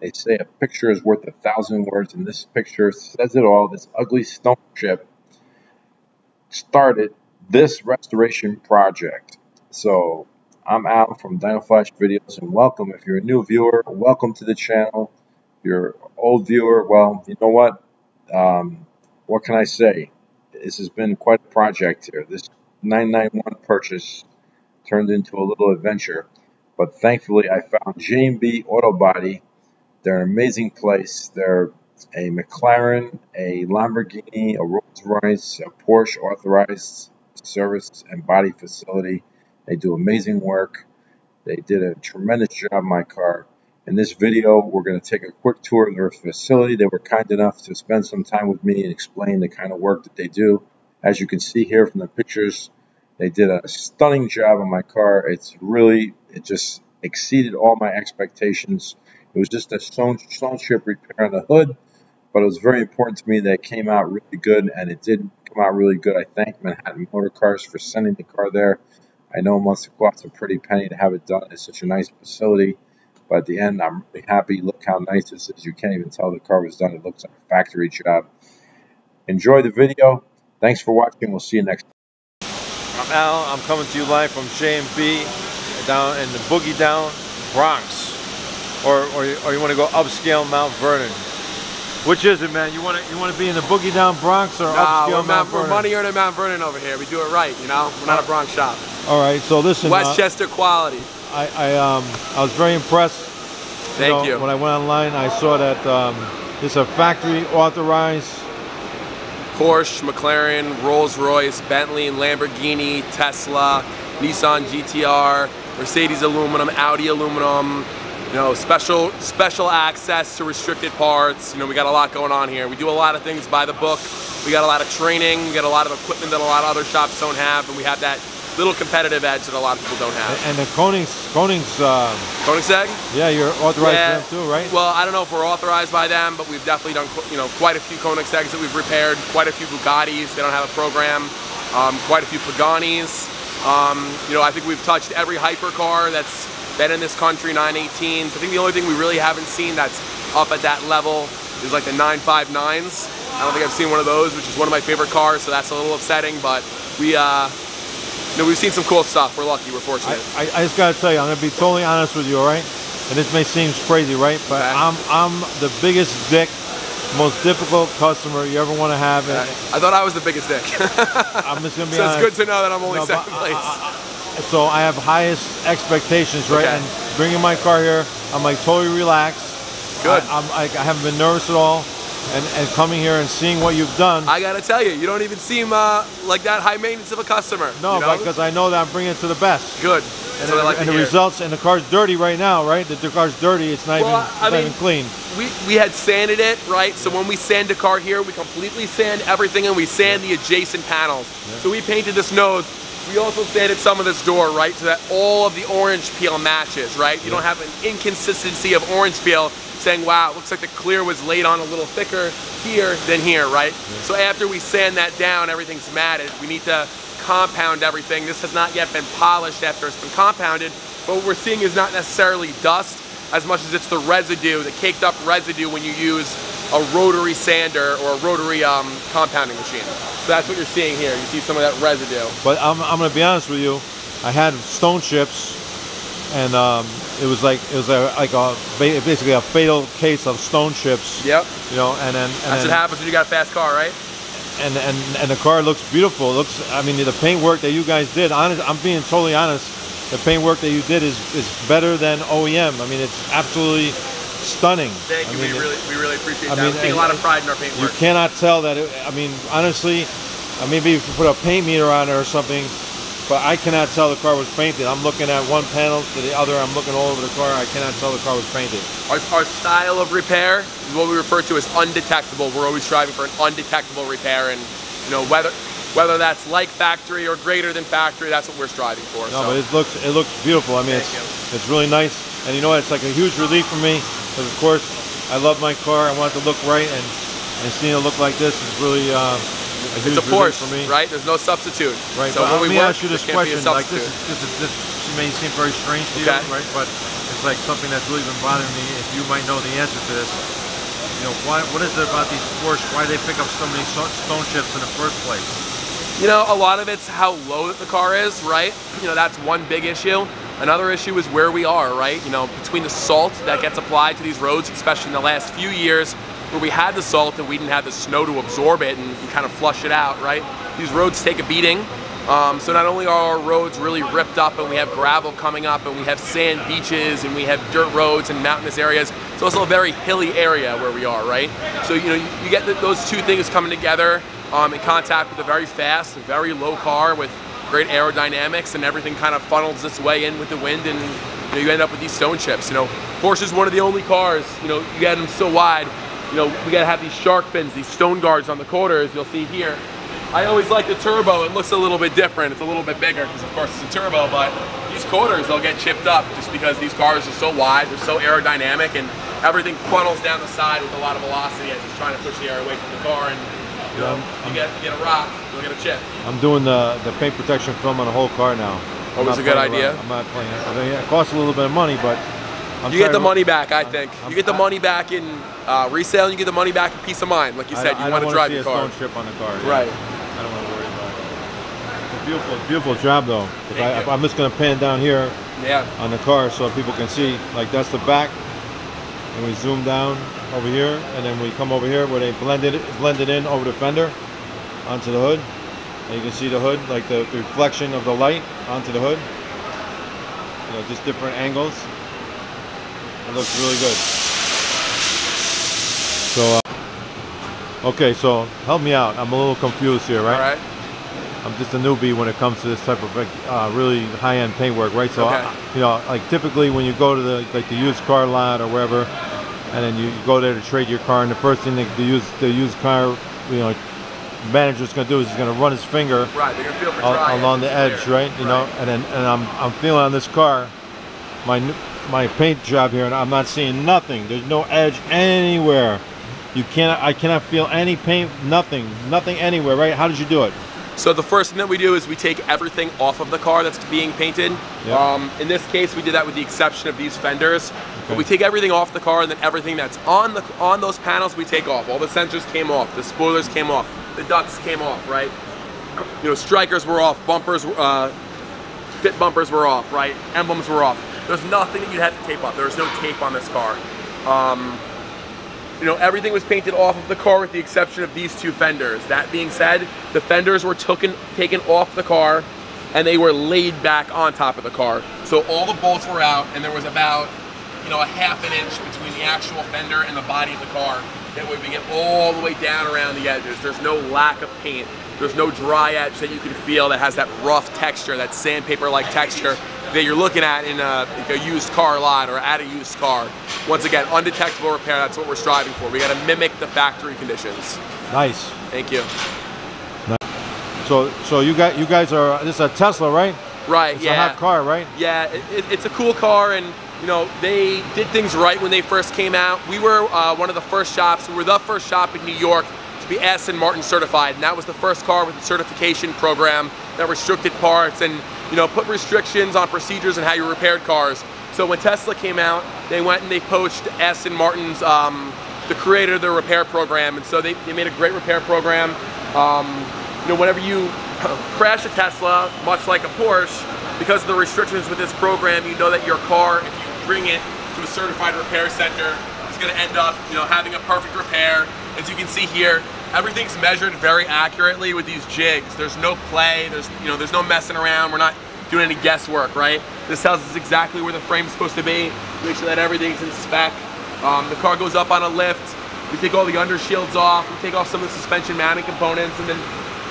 They say a picture is worth 1,000 words, and this picture says it all. This ugly stone chip started this restoration project. So I'm Al from Dynoflash Videos, and welcome. If you're a new viewer, welcome to the channel. If you're an old viewer, well, you know what? What can I say? This has been quite a project here. This 991 purchase turned into a little adventure, but thankfully I found J&B Auto Body. They're an amazing place. They're a McLaren, a Lamborghini, a Rolls-Royce, a Porsche authorized service and body facility. They do amazing work. They did a tremendous job on my car. In this video, we're going to take a quick tour of their facility. They were kind enough to spend some time with me and explain the kind of work that they do. As you can see here from the pictures, they did a stunning job on my car. It just exceeded all my expectations. It was just a stone chip repair on the hood, but it was very important to me that it came out really good, and it did come out really good. I thank Manhattan Motor Cars for sending the car there. I know it must have cost a pretty penny to have it done. It's such a nice facility, but at the end, I'm really happy. Look how nice this is. You can't even tell the car was done. It looks like a factory job. Enjoy the video. Thanks for watching. We'll see you next time. I'm Al. I'm coming to you live from J&B down in the Boogie Down, Bronx. Or you want to go upscale Mount Vernon? Which is it, man? You want to be in the Boogie Down Bronx or upscale Mount Vernon? We're money earning Mount Vernon over here. We do it right, you know. We're not a Bronx shop. All right, so listen. Westchester quality. I was very impressed. Thank you. When I went online, I saw that it's a factory authorized Porsche, McLaren, Rolls-Royce, Bentley, Lamborghini, Tesla, Nissan GTR, Mercedes aluminum, Audi aluminum. You know, special access to restricted parts. You know, we got a lot going on here. We do a lot of things by the book. We got a lot of training. We got a lot of equipment that a lot of other shops don't have, and we have that little competitive edge that a lot of people don't have. And the Koenigsegg? Yeah, you're authorized them too, right? Well, I don't know if we're authorized by them, but we've definitely done, you know, quite a few Koenigsegg's that we've repaired, quite a few Bugattis. They don't have a program. Quite a few Paganis. You know, I think we've touched every hypercar that's been in this country, 918s. I think the only thing we really haven't seen that's up at that level is like the 959s. I don't think I've seen one of those, which is one of my favorite cars, so that's a little upsetting, but we, you know, we've seen some cool stuff. We're lucky, we're fortunate. I just gotta tell you, I'm gonna be totally honest with you, all right? And this may seem crazy, right? But okay. I'm the biggest dick, most difficult customer you ever want to have. Okay. I thought I was the biggest dick. I'm just gonna be so honest. It's good to know that I'm only second place. So I have highest expectations, right? Okay. And bringing my car here, I'm like totally relaxed. Good. I haven't been nervous at all. And coming here and seeing what you've done. I gotta tell you don't even seem like that high maintenance of a customer. No, you know? because I know that I'm bringing it to the best. Good. And, the results, and the car's dirty right now, right? The car's dirty, it's not, even clean. We had sanded it, right? So when we sand a car here, we completely sand everything and we sand the adjacent panels. Yeah. So we painted this nose. We also sanded some of this door, right? So that all of the orange peel matches, right? You don't have an inconsistency of orange peel saying, wow, it looks like the clear was laid on a little thicker here than here, right? Yeah. So after we sand that down, everything's matted. We need to compound everything. This has not yet been polished after it's been compounded, but what we're seeing is not necessarily dust as much as it's the residue, the caked up residue when you use a rotary sander or a rotary compounding machine. So that's what you're seeing here. You see some of that residue. But I'm going to be honest with you. I had stone chips, and it was basically a fatal case of stone chips. Yep. You know, and that's what happens when you got a fast car, right? And the car looks beautiful. It looks, I mean, the paint work that you guys did. I'm being totally honest. The paint work that you did is better than OEM. I mean, it's absolutely stunning. Thank you. We really appreciate that. We take a lot of pride in our paint work. You cannot tell that. I mean, honestly, maybe if you put a paint meter on it or something, but I cannot tell the car was painted. I'm looking at one panel to the other. I'm looking all over the car. I cannot tell the car was painted. Our style of repair is what we refer to as undetectable. We're always striving for an undetectable repair, and you know, whether that's like factory or greater than factory, that's what we're striving for. No, but it looks beautiful. I mean, it's really nice, and you know what? It's like a huge relief for me because, of course, I love my car. I want it to look right, and seeing it look like this is really a huge relief for me. Right? There's no substitute. Right. So but when let me ask you this question. Like this this may seem very strange to you, right? But it's like something that's really been bothering me. If you might know the answer to this. You know, what is it about these Porsche? Why they pick up so many stone chips in the first place? You know, a lot of it's how low that the car is, right? You know, that's one big issue. Another issue is where we are, right? You know, between the salt that gets applied to these roads, especially in the last few years, where we had the salt and we didn't have the snow to absorb it and kind of flush it out, right? These roads take a beating. So not only are our roads really ripped up and we have gravel coming up and we have sand beaches and we have dirt roads and mountainous areas, it's also a very hilly area where we are, right? So, you know, you get those two things coming together in contact with a very fast, very low car with great aerodynamics, and everything kind of funnels its way in with the wind, and you know, you end up with these stone chips. You know, Porsche is one of the only cars, you know, you get them so wide, you know, we gotta have these shark fins, these stone guards on the quarters, you'll see here. I always like the turbo. It looks a little bit different. It's a little bit bigger because, of course, it's a turbo, but these quarters, they'll get chipped up just because these cars are so wide, they're so aerodynamic, and everything funnels down the side with a lot of velocity as it's trying to push the air away from the car, and you know, you get a rock, you'll get a chip. I'm doing the paint protection film on the whole car now. Oh, it was a good idea. I'm not playing it. I mean, it costs a little bit of money, but you get the money back, I think. You get the money back in resale, and you get the money back in peace of mind. Like you said, you want to drive your car. I don't want to see a stone chip on the car. Yeah. Right. I don't want to worry about it. It's a beautiful job, though. I'm just going to pan down here on the car so people can see. Like, that's the back, and we zoom down over here, and then we come over here where they blend it in over the fender onto the hood. And you can see the hood, like the reflection of the light onto the hood. You know, just different angles. It looks really good. So, okay, so help me out. I'm a little confused here, right? All right. I'm just a newbie when it comes to this type of really high-end paint work, right? So, okay. You know, like typically when you go to the used car lot or wherever, and then you go there to trade your car, and the first thing the used car, you know, manager's going to do is he's going to run his finger along the edge, right? You know, and I'm feeling on this car, my paint job here, and I'm not seeing nothing. There's no edge anywhere. I cannot feel any paint, nothing anywhere, right? How did you do it? So the first thing that we do is we take everything off of the car that's being painted. Yeah. In this case, we did that with the exception of these fenders. Okay. But we take everything off the car, and then everything that's on those panels we take off. All the sensors came off, the spoilers came off, the ducts came off, right? You know, strikers were off, bumpers, fit bumpers were off, right? Emblems were off. There's nothing that you'd have to tape off. There was no tape on this car. You know, everything was painted off of the car with the exception of these two fenders. That being said, the fenders were taken off the car, and they were laid back on top of the car. So all the bolts were out, and there was about, you know, a ½ an inch between the actual fender and the body of the car. That way we get all the way down around the edges. There's no lack of paint. There's no dry edge that you can feel that has that rough texture, that sandpaper-like texture that you're looking at in a used car lot or at a used car. Once again, undetectable repair, that's what we're striving for. We gotta mimic the factory conditions. Nice. Thank you. Nice. So you guys are, this is a Tesla, right? Right, it's a hot car, right? Yeah, it's a cool car, and you know, they did things right when they first came out. We were one of the first shops, we were the first shop in New York to be Aston Martin certified, and that was the first car with the certification program that restricted parts and, you know, put restrictions on procedures and how you repaired cars. So when Tesla came out, they went and they poached Aston Martin's, the creator of the repair program, and so they made a great repair program. You know, whenever you crash a Tesla, much like a Porsche, because of the restrictions with this program, you know that your car, if you bring it to a certified repair center, is going to end up, you know, having a perfect repair. As you can see here, everything's measured very accurately with these jigs. There's no play, there's no messing around. We're not doing any guesswork, right? This tells us exactly where the frame's supposed to be. Make sure that everything's in spec. The car goes up on a lift. We take all the undershields off. We take off some of the suspension mounting components, and then,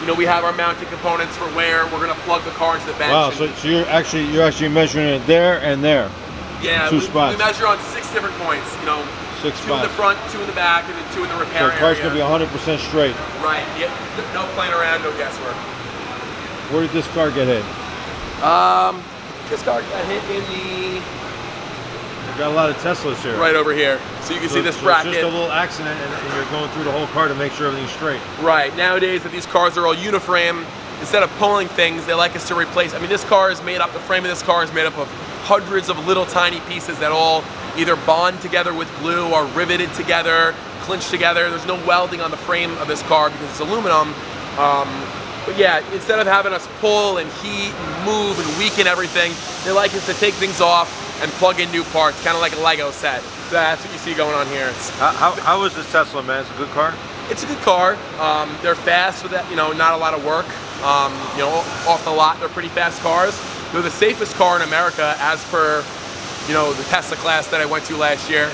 you know, we have our mounting components for where we're going to plug the car into the bench. Wow, so you're actually measuring it there and there. Yeah, two spots. We measure on 6 different points. You know, 6 spots. 2 in the front, 2 in the back, and then 2 in the repair area. So the car's going to be 100% straight. Right. Yeah. No playing around, no guesswork. Where did this car get hit? This car got hit in the... We've got a lot of Teslas here. Right over here. So you can see this bracket. It's just a little accident, and you're going through the whole car to make sure everything's straight. Right. Nowadays, that these cars are all uniframe, instead of pulling things, they like us to replace. I mean, this car is made up, the frame of this car is made up of hundreds of little tiny pieces that all either bond together with glue or riveted together, clinched together. There's no welding on the frame of this car because it's aluminum. But yeah, instead of having us pull and heat and move and weaken everything, they like us to take things off and plug in new parts, kind of like a Lego set. So that's what you see going on here. How is this Tesla, man? It's a good car? It's a good car. They're fast with that, not a lot of work. Off the lot, they're pretty fast cars. They're the safest car in America as per, the Tesla class that I went to last year.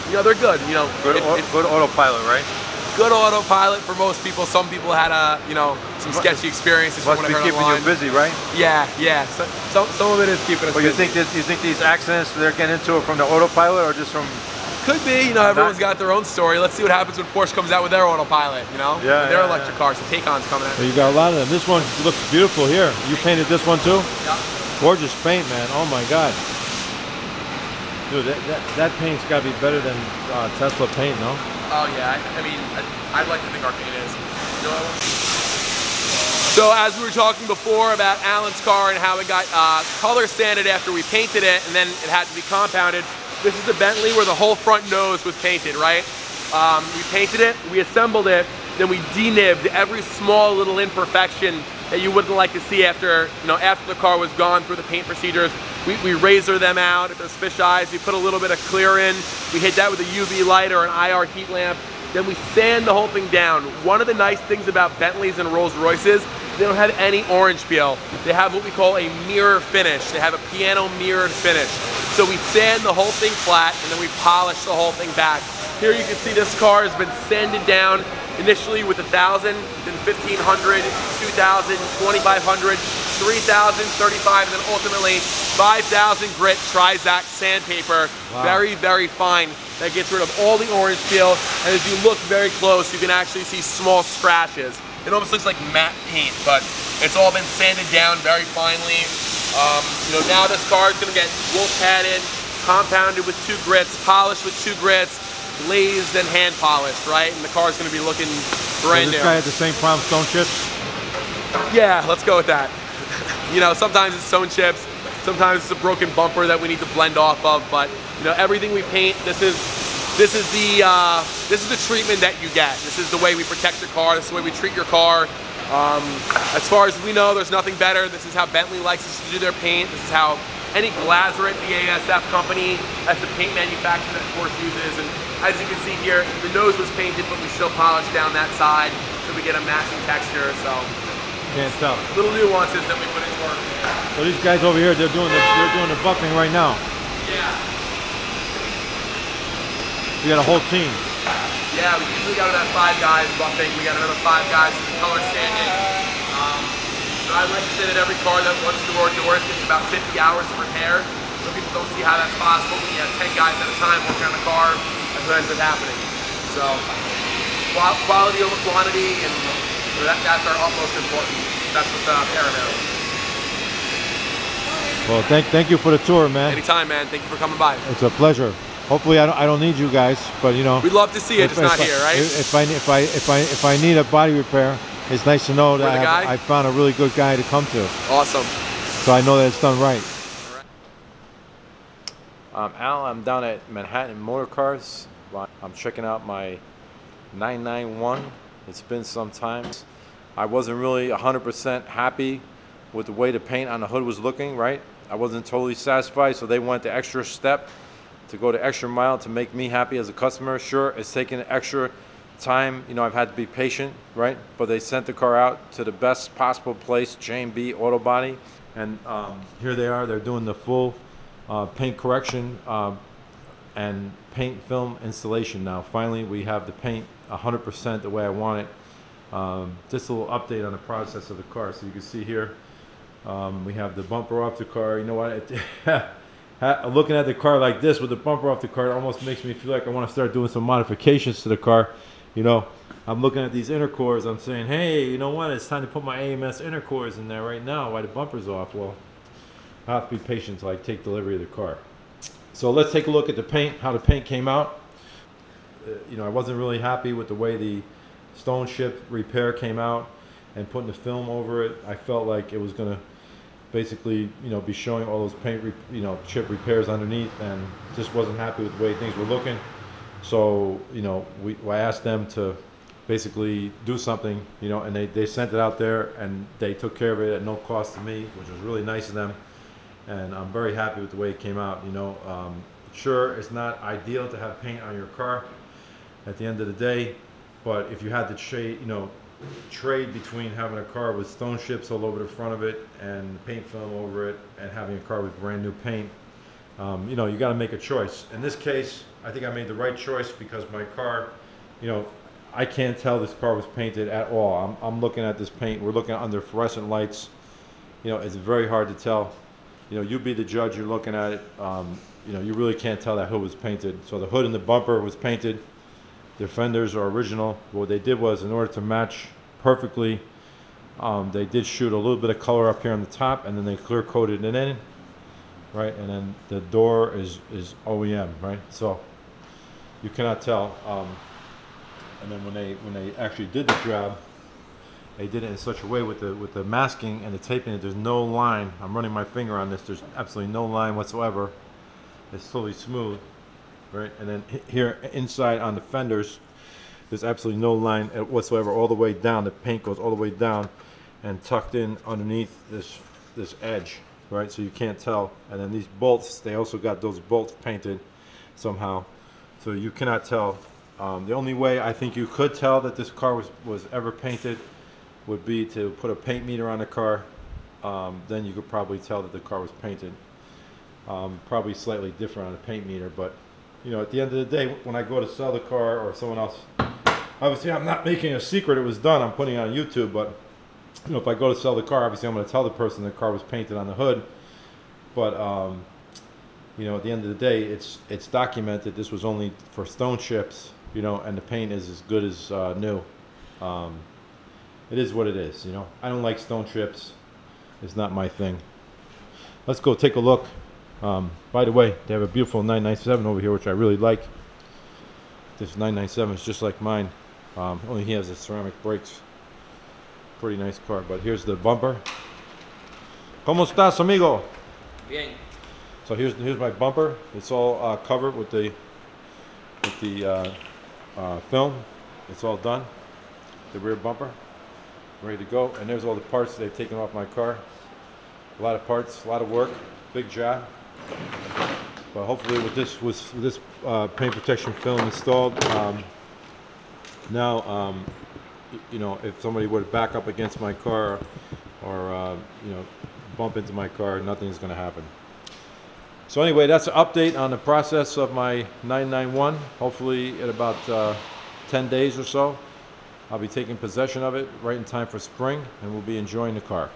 They're good. Good autopilot, right? Good autopilot for most people. Some people had some sketchy experiences. Must be keeping you busy, right? Yeah. So, some of it is keeping us busy. You think these accidents they're getting into it from the autopilot or just from? Could be. Everyone's got their own story. Let's see what happens when Porsche comes out with their autopilot. Their electric cars. The Taycan's coming out. Well, you got a lot of them. This one looks beautiful here. You painted this one too? Yeah. Gorgeous paint, man. Oh my God. Dude, that paint's got to be better than Tesla paint, no? Oh yeah, I'd like to think our paint is. So as we were talking before about Alan's car and how it got color sanded after we painted it and then it had to be compounded, this is a Bentley where the whole front nose was painted, right? We painted it, we assembled it, then we denibbed every small little imperfection that you wouldn't like to see after, after the car was gone through the paint procedures. We razor them out. If there's fish eyes, we put a little bit of clear in. We hit that with a UV light or an IR heat lamp. Then we sand the whole thing down. One of the nice things about Bentleys and Rolls Royces, they don't have any orange peel. They have what we call a mirror finish. They have a piano mirrored finish. So we sand the whole thing flat and then we polish the whole thing back. Here you can see this car has been sanded down initially with 1,000, then 1,500, 2,000, 2,500, 3,000, 35, and then ultimately 5,000 grit Trizact sandpaper. Wow. Very, very fine. That gets rid of all the orange peel, and as you look very close, you can actually see small scratches. It almost looks like matte paint, but it's all been sanded down very finely. Now this car is going to get wolf padded, compounded with 2 grits, polished with 2 grits, glazed and hand polished, right? And the car is going to be looking brand new. This guy had the same problem, stone chips? Yeah, let's go with that. Sometimes it's stone chips, sometimes it's a broken bumper that we need to blend off of, but everything we paint, this is the treatment that you get. This is the way we protect your car, this is the way we treat your car. As far as we know, there's nothing better. This is how Bentley likes us to do their paint. This is how any Glazeret BASF company, that's the paint manufacturer that Porsche uses. And as you can see here, the nose was painted, but we still polished down that side so we get a matching texture. So can't tell. Little nuances that we put into our. So these guys over here, they're doing the buffing right now. Yeah. You got a whole team. Yeah, we usually got about 5 guys buffing. We got another 5 guys color sanding. But I'd like to say that every car that runs through our doors gets about 50 hours of repair. So people don't see how that's possible. When you have 10 guys at a time working on the car, that's what ends up happening. So quality over quantity, and that's our utmost importance. That's what's paramount. Well, thank you for the tour, man. Anytime, man. Thank you for coming by. It's a pleasure. Hopefully, I don't need you guys, but we'd love to see it. It's not here, right? If I need a body repair, it's nice to know that I found a really good guy to come to. Awesome. So I know that it's done right. Al, I'm down at Manhattan Motor Cars. I'm checking out my 991. It's been some time. I wasn't really 100% happy with the way the paint on the hood was looking, right? I wasn't totally satisfied, so they went the extra step to go the extra mile to make me happy as a customer. Sure, it's taken extra time. I've had to be patient, right? But they sent the car out to the best possible place, J&B Auto Body. And here they are. They're doing the full paint correction and paint film installation now. Finally, we have the paint 100% the way I want it. Just a little update on the process of the car. So you can see here, we have the bumper off the car. You know what? Looking at the car like this with the bumper off the car, it almost makes me feel like I want to start doing some modifications to the car. I'm looking at these inner cores. I'm saying, hey, you know what? It's time to put my AMS inner cores in there right now while the bumper's off. Well, I have to be patient until I take delivery of the car. So let's take a look at the paint, how the paint came out. I wasn't really happy with the way the stone chip repair came out and putting the film over it. I felt like it was going to basically, be showing all those paint, chip repairs underneath, and just wasn't happy with the way things were looking. So, I asked them to basically do something, and they sent it out there, and they took care of it at no cost to me, which was really nice of them. And I'm very happy with the way it came out. Sure, it's not ideal to have paint on your car at the end of the day, but if you had to trade between having a car with stone chips all over the front of it and paint film over it and having a car with brand new paint, you got to make a choice. In this case, I think I made the right choice because my car, I can't tell this car was painted at all. I'm looking at this paint. We're looking under fluorescent lights. It's very hard to tell. You be the judge. You're looking at it. You really can't tell that hood was painted. So the hood and the bumper was painted. The fenders are original. What they did was, in order to match perfectly, they did shoot a little bit of color up here on the top, and then they clear coated it in, right? And then the door is OEM, right? So you cannot tell. And then when they actually did the job, they did it in such a way with the masking and the taping that there's no line. I'm running my finger on this. There's absolutely no line whatsoever. It's totally smooth, right? And then here inside on the fenders, there's absolutely no line whatsoever all the way down. The paint goes all the way down and tucked in underneath this edge, right? So you can't tell. And then these bolts, they also got those bolts painted somehow, so you cannot tell. The only way I think you could tell that this car was ever painted would be to put a paint meter on the car. Then you could probably tell that the car was painted. Probably slightly different on a paint meter, but at the end of the day, when I go to sell the car or someone else, obviously I'm not making a secret it was done. I'm putting it on YouTube, but if I go to sell the car, obviously I'm going to tell the person the car was painted on the hood. But at the end of the day, it's documented. This was only for stone chips, and the paint is as good as new. It is what it is, I don't like stone chips. It's not my thing. Let's go take a look. By the way, they have a beautiful 997 over here, which I really like. This 997 is just like mine. Only he has the ceramic brakes. Pretty nice car. But here's the bumper. ¿Cómo estás, amigo? Bien. So here's my bumper. It's all covered with the film. It's all done. The rear bumper, ready to go. And there's all the parts they've taken off my car. A lot of parts, a lot of work, big job. But hopefully with this paint protection film installed, now if somebody were to back up against my car or bump into my car, nothing's going to happen. So anyway, that's an update on the process of my 991. Hopefully in about 10 days or so, I'll be taking possession of it right in time for spring, and we'll be enjoying the car.